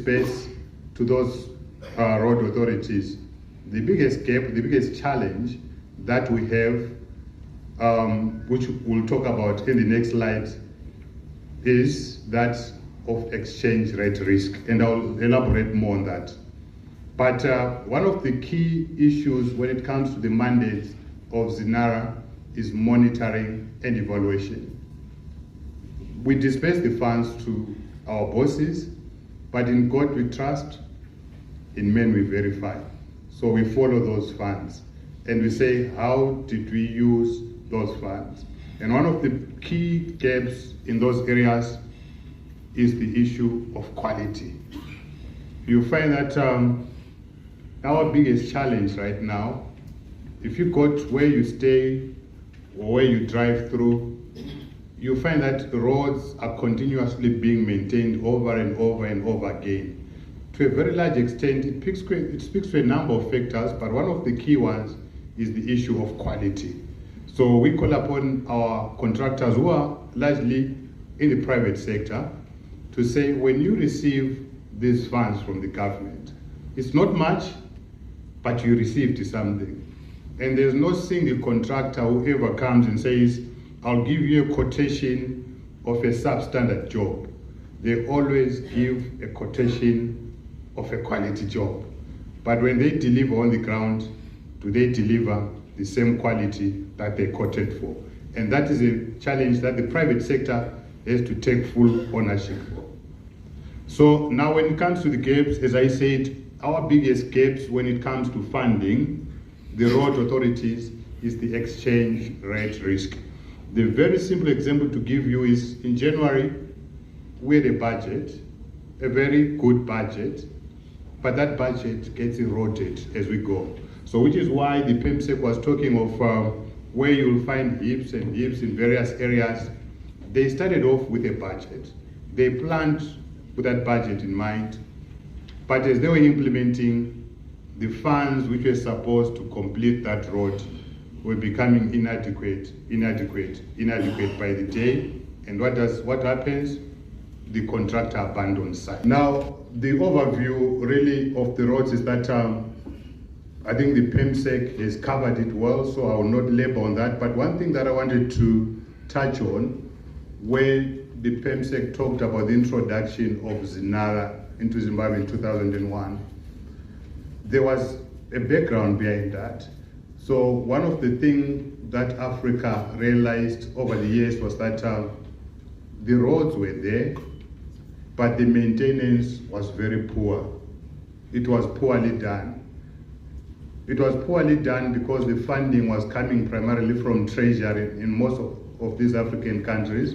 space to those road authorities. The biggest gap, the biggest challenge that we have, which we'll talk about in the next slide, is that of exchange rate risk, and I'll elaborate more on that. But one of the key issues when it comes to the mandate of Zinara is monitoring and evaluation. We disperse the funds to our bosses, but in God we trust, in men we verify. So we follow those funds and we say, how did we use those funds? And one of the key gaps in those areas is the issue of quality. You find that our biggest challenge right now, if you go to where you stay or where you drive through, you find that the roads are continuously being maintained over and over and over again. To a very large extent, it speaks to a number of factors, but one of the key ones is the issue of quality. So we call upon our contractors who are largely in the private sector to say, when you receive these funds from the government, it's not much, but you received something. And there's no single contractor who ever comes and says, I'll give you a quotation of a substandard job. They always give a quotation of a quality job. But when they deliver on the ground, do they deliver the same quality that they quoted for? And that is a challenge that the private sector has to take full ownership for. So now when it comes to the gaps, as I said, our biggest gaps when it comes to funding the road authorities is the exchange rate risk. The very simple example to give you is in January, we had a budget, a very good budget, but that budget gets eroded as we go. So which is why the PEMSEC was talking of where you'll find hips and hips in various areas. They started off with a budget. They planned with that budget in mind, but as they were implementing, the funds which were supposed to complete that road were becoming inadequate by the day. And what happens? The contractor abandons site. Now, the overview really of the roads is that I think the PEMSEC has covered it well, so I will not labor on that. But one thing that I wanted to touch on, where the PEMSEC talked about the introduction of Zinara into Zimbabwe in 2001, there was a background behind that. So one of the things that Africa realized over the years was that the roads were there, but the maintenance was very poor. It was poorly done. It was poorly done because the funding was coming primarily from treasury in most of these African countries.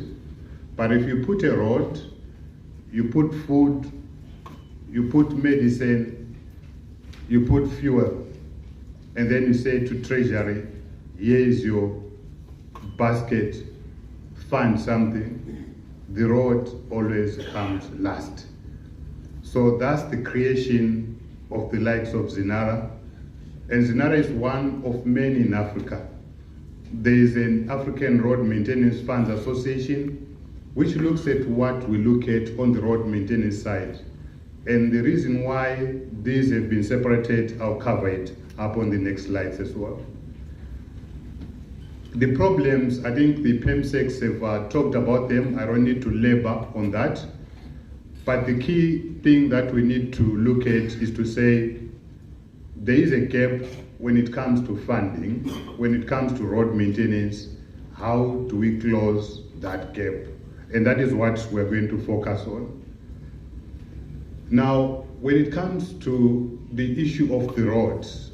But if you put a road, you put food, you put medicine, you put fuel, and then you say to treasury, here is your basket, fund something, the road always comes last. So that's the creation of the likes of Zinara. And Zinara is one of many in Africa. There is an African Road Maintenance Funds Association, which looks at what we look at on the road maintenance side. And the reason why these have been separated, I'll cover it up on the next slides as well. The problems, I think the PEMSECs have talked about them. I don't need to labor on that. But the key thing that we need to look at is to say, there is a gap when it comes to funding, when it comes to road maintenance. How do we close that gap? And that is what we're going to focus on. Now, when it comes to the issue of the roads,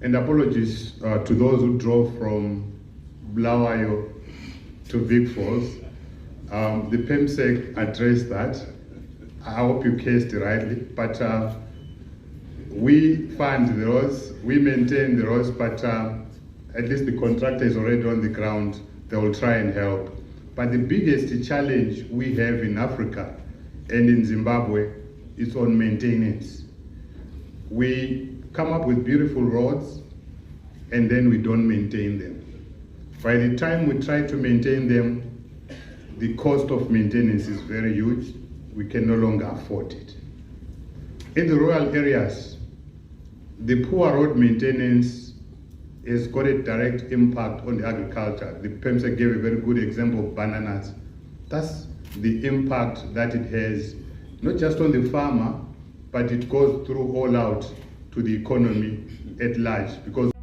and apologies to those who drove from Bulawayo to Vic Falls, the PEMSEC addressed that. I hope you cased it rightly, but we fund the roads, we maintain the roads, but at least the contractor is already on the ground. They will try and help. But the biggest challenge we have in Africa and in Zimbabwe is on maintenance. We come up with beautiful roads and then we don't maintain them. By the time we try to maintain them, the cost of maintenance is very huge. We can no longer afford it. In the rural areas, the poor road maintenance has got a direct impact on the agriculture. The PEMSA gave a very good example of bananas. That's the impact that it has, not just on the farmer, but it goes through all out to the economy at large, because